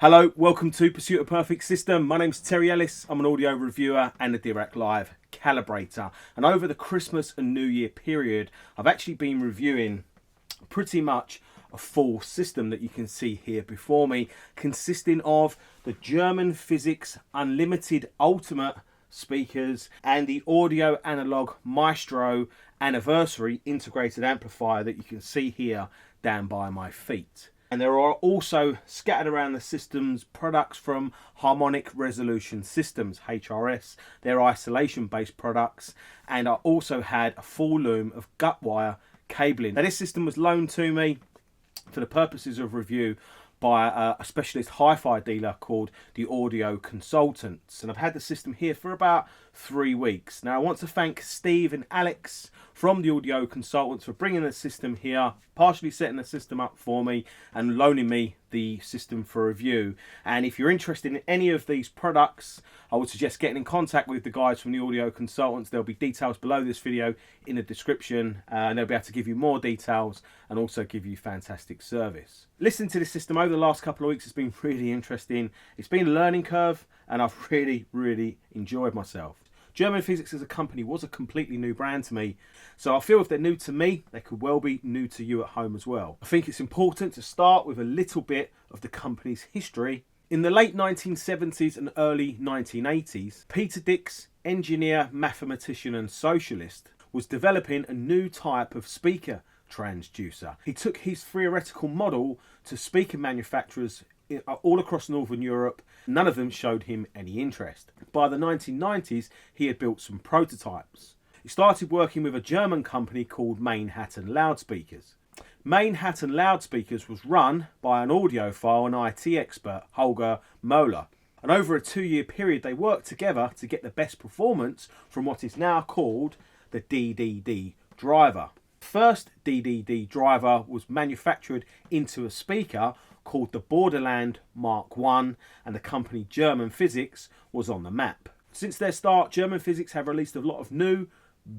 Hello, welcome to Pursuit of Perfect System. My name's Terry Ellis. I'm an audio reviewer and a Dirac Live Calibrator. And over the Christmas and New Year period, I've actually been reviewing pretty much a full system that you can see here before me, consisting of the German Physiks Unlimited Ultimate speakers and the audio Analogue Maestro Anniversary integrated amplifier that you can see here down by my feet. And there are also scattered around the systems products from Harmonix Resolution Systems, HRS, their isolation based products, and I also had a full loom of gut wire cabling. Now this system was loaned to me for the purposes of review by a specialist hi-fi dealer called the Audio Consultants, and I've had the system here for about 3 weeks. Now I want to thank Steve and Alex from the Audio Consultants for bringing the system here, partially setting the system up for me and loaning me the system for review. And if you're interested in any of these products, I would suggest getting in contact with the guys from the Audio Consultants. There'll be details below this video in the description, and they'll be able to give you more details and also give you fantastic service. Listening to this system over the last couple of weeks has been really interesting. It's been a learning curve and I've really enjoyed myself. German Physiks as a company was a completely new brand to me, so I feel if they're new to me, they could well be new to you at home as well. I think it's important to start with a little bit of the company's history. In the late 1970s and early 1980s, Peter Dix, engineer, mathematician and socialist, was developing a new type of speaker transducer. He took his theoretical model to speaker manufacturers all across Northern Europe. None of them showed him any interest. By the 1990s, he had built some prototypes. He started working with a German company called Manhattan Loudspeakers. Manhattan Loudspeakers was run by an audiophile and IT expert, Holger Moeller. And over a 2-year period, they worked together to get the best performance from what is now called the DDD driver. The first DDD driver was manufactured into a speaker called the Borderland Mark I, and the company German Physiks was on the map. Since their start, German Physiks have released a lot of new,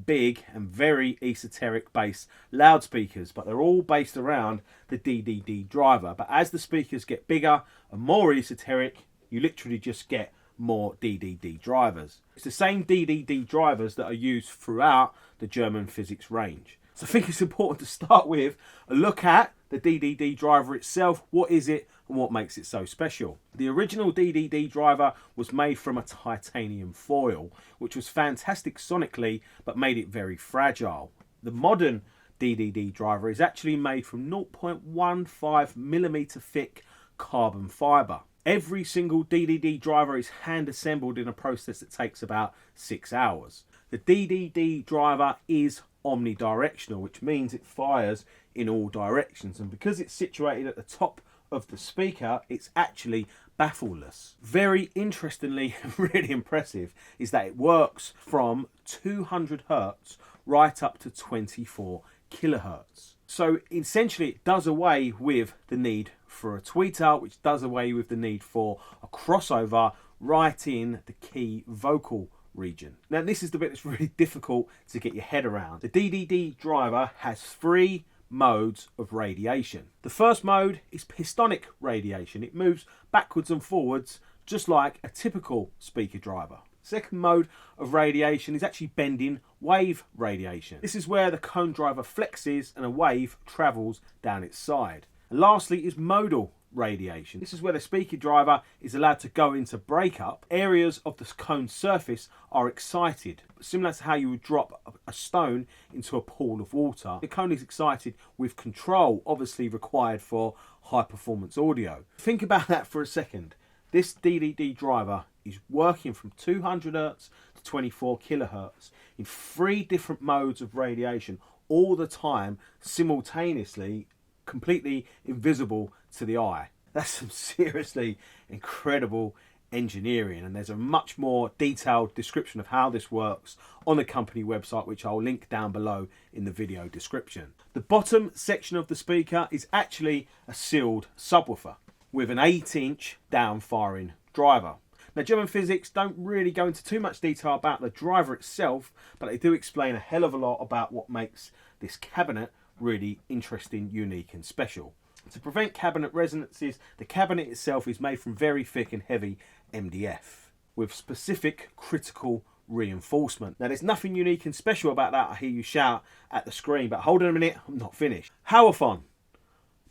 big and very esoteric bass loudspeakers, but they're all based around the DDD driver. But as the speakers get bigger and more esoteric, you literally just get more DDD drivers. It's the same DDD drivers that are used throughout the German Physiks range. So I think it's important to start with a look at the DDD driver itself. What is it and what makes it so special? The original DDD driver was made from a titanium foil, which was fantastic sonically but made it very fragile. The modern DDD driver is actually made from 0.15mm thick carbon fibre. Every single DDD driver is hand assembled in a process that takes about 6 hours. The DDD driver is omnidirectional, which means it fires in all directions, and because it's situated at the top of the speaker, it's actually baffleless. Very interestingly and really impressive is that it works from 200 Hertz right up to 24 kilohertz. So essentially it does away with the need for a tweeter, which does away with the need for a crossover right in the key vocal region. Now this is the bit that's really difficult to get your head around. The DDD driver has 3 modes of radiation. The first mode is pistonic radiation. It moves backwards and forwards just like a typical speaker driver. Second mode of radiation is actually bending wave radiation. This is where the cone driver flexes and a wave travels down its side. And lastly is modal radiation. This is where the speaker driver is allowed to go into breakup. Areas of the cone surface are excited, similar to how you would drop a stone into a pool of water. The cone is excited with control, obviously required for high performance audio. Think about that for a second. This DDD driver is working from 200 Hz to 24 kHz in 3 different modes of radiation all the time, simultaneously, completely invisible to the eye. That's some seriously incredible engineering, and there's a much more detailed description of how this works on the company website, which I'll link down below in the video description. The bottom section of the speaker is actually a sealed subwoofer with an 8-inch down-firing driver. Now, German Physiks don't really go into too much detail about the driver itself, but they do explain a hell of a lot about what makes this cabinet really interesting, unique and special. To prevent cabinet resonances, the cabinet itself is made from very thick and heavy MDF with specific critical reinforcement. Now, there's nothing unique and special about that. I hear you shout at the screen, but hold on a minute, I'm not finished. Howafon.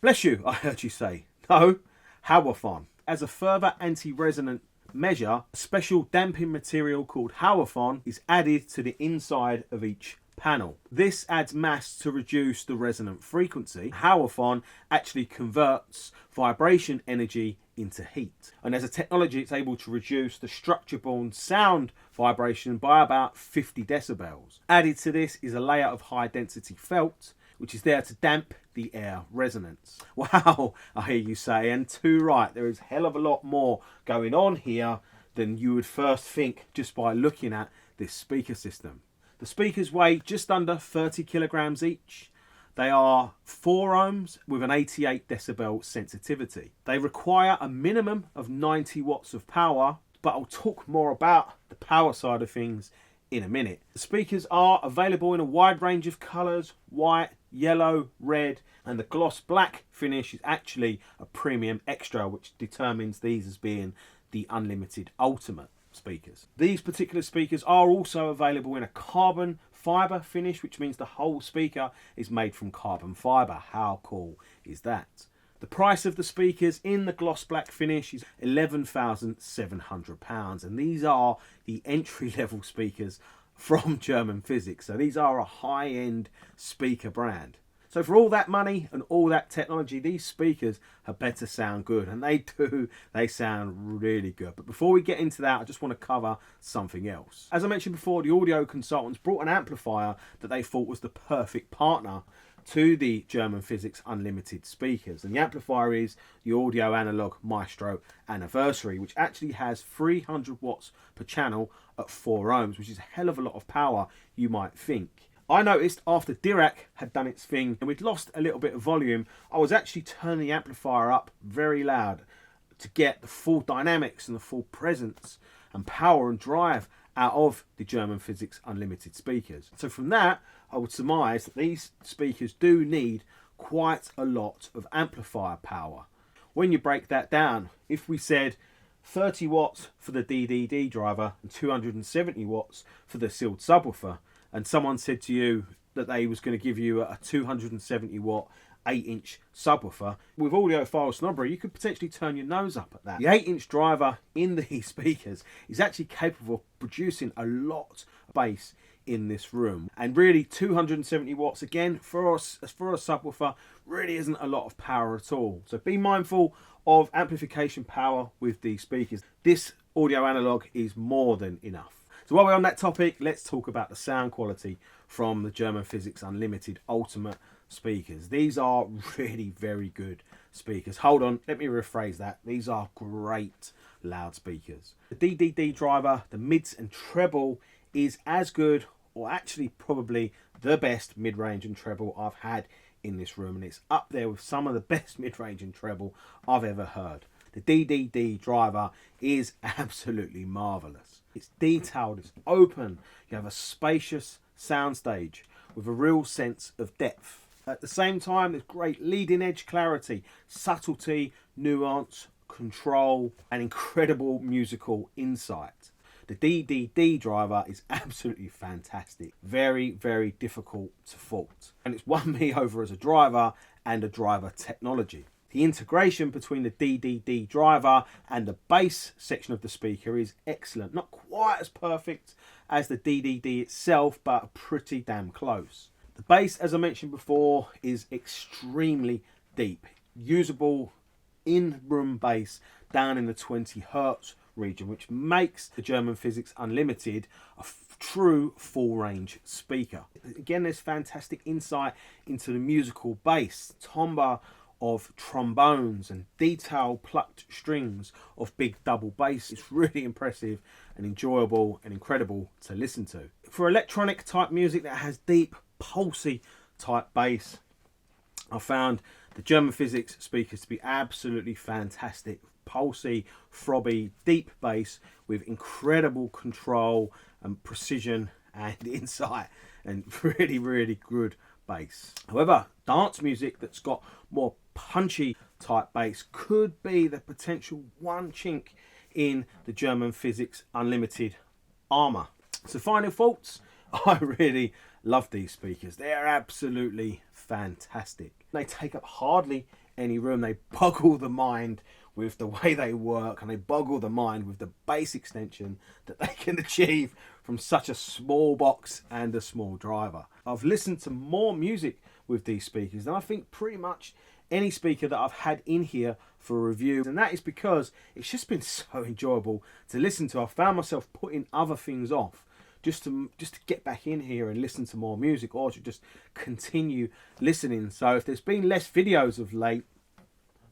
Bless you, I heard you say. No, Howafon. As a further anti-resonant measure, a special damping material called Howafon is added to the inside of each panel. This adds mass to reduce the resonant frequency. Howafon actually converts vibration energy into heat, and as a technology it's able to reduce the structure-borne sound vibration by about 50 decibels. Added to this is a layer of high density felt which is there to damp the air resonance. Wow, I hear you say, and too right, there is a hell of a lot more going on here than you would first think just by looking at this speaker system. The speakers weigh just under 30 kilograms each. They are 4 ohms with an 88 decibel sensitivity. They require a minimum of 90 watts of power, but I'll talk more about the power side of things in a minute. The speakers are available in a wide range of colours: white, yellow, red, and the gloss black finish is actually a premium extra, which determines these as being the unlimited ultimate speakers. These particular speakers are also available in a carbon fibre finish, which means the whole speaker is made from carbon fibre. How cool is that? The price of the speakers in the gloss black finish is £11,700, and these are the entry-level speakers from German Physiks. So these are a high-end speaker brand. So for all that money and all that technology, these speakers had better sound good, and they do. They sound really good. But before we get into that, I just want to cover something else. As I mentioned before, the audio consultants brought an amplifier that they thought was the perfect partner to the German Physiks Unlimited speakers, and the amplifier is the Audio Analogue Maestro Anniversary, which actually has 300 watts per channel at 4 ohms, which is a hell of a lot of power, you might think. I noticed after Dirac had done its thing and we'd lost a little bit of volume, I was actually turning the amplifier up very loud to get the full dynamics and the full presence and power and drive out of the German Physiks Unlimited speakers. So from that, I would surmise that these speakers do need quite a lot of amplifier power. When you break that down, if we said 30 watts for the DDD driver and 270 watts for the sealed subwoofer, and someone said to you that they was going to give you a 270 watt 8-inch subwoofer with audiophile snobbery, you could potentially turn your nose up at that. The 8-inch driver in these speakers is actually capable of producing a lot of bass in this room, and really 270 watts again for a subwoofer really isn't a lot of power at all. So be mindful of amplification power with these speakers. This audio analog is more than enough. So while we're on that topic, let's talk about the sound quality from the German Physiks Unlimited Ultimate speakers. These are really very good speakers. Hold on, let me rephrase that. These are great loudspeakers. The DDD driver, the mids and treble, is as good, or actually probably the best mid-range and treble I've had in this room, and it's up there with some of the best mid-range and treble I've ever heard. The DDD driver is absolutely marvellous. It's detailed, it's open, you have a spacious soundstage with a real sense of depth. At the same time, there's great leading edge clarity, subtlety, nuance, control, and incredible musical insight. The DDD driver is absolutely fantastic. Very, very difficult to fault. And it's won me over as a driver and a driver technology. The integration between the DDD driver and the bass section of the speaker is excellent. Not quite as perfect as the DDD itself, but pretty damn close. The bass, as I mentioned before, is extremely deep. Usable in-room bass down in the 20 hertz region, which makes the German Physiks Unlimited a true full-range speaker. Again, there's fantastic insight into the musical bass, timbre of trombones and detailed plucked strings of big double bass. It's really impressive and enjoyable and incredible to listen to. For electronic type music that has deep, pulsy type bass, I found the German Physiks speakers to be absolutely fantastic. Pulsy, throbby, deep bass with incredible control and precision and insight, and really, really good bass. However, dance music that's got more punchy type bass could be the potential one chink in the German Physiks Unlimited armour. So final thoughts, I really love these speakers. They're absolutely fantastic. They take up hardly any room. They boggle the mind with the way they work, and they boggle the mind with the bass extension that they can achieve from such a small box and a small driver. I've listened to more music with these speakers than I think pretty much any speaker that I've had in here for a review, and that is because it's just been so enjoyable to listen to. I found myself putting other things off just to get back in here and listen to more music, or to just continue listening. So if there's been less videos of late,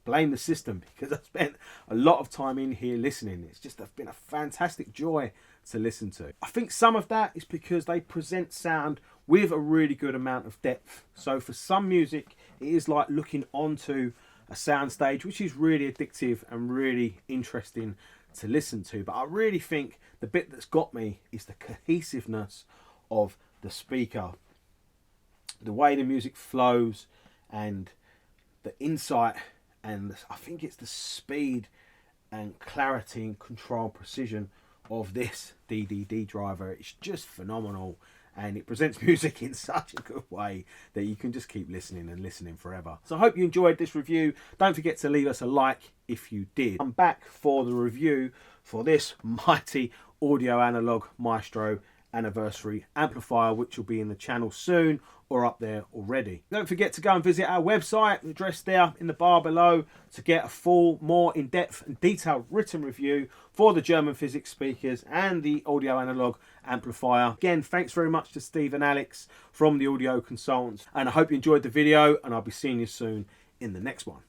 blame the system, because I've spent a lot of time in here listening. It's just been a fantastic joy to listen to. I think some of that is because they present sound with a really good amount of depth. So for some music, it is like looking onto a sound stage, which is really addictive and really interesting to listen to. But I really think the bit that's got me is the cohesiveness of the speaker, the way the music flows, and the insight, and I think it's the speed and clarity and control precision of this DDD driver. It's just phenomenal, and it presents music in such a good way that you can just keep listening and listening forever. So I hope you enjoyed this review. Don't forget to leave us a like if you did. I'm back for the review for this mighty audio analog Maestro anniversary amplifier, which will be in the channel soon or up there already. Don't forget to go and visit our website, address there in the bar below, to get a full, more in-depth and detailed written review for the German Physiks speakers and the audio analog amplifier. Again, thanks very much to Steve and Alex from the Audio Consultants, and I hope you enjoyed the video, and I'll be seeing you soon in the next one.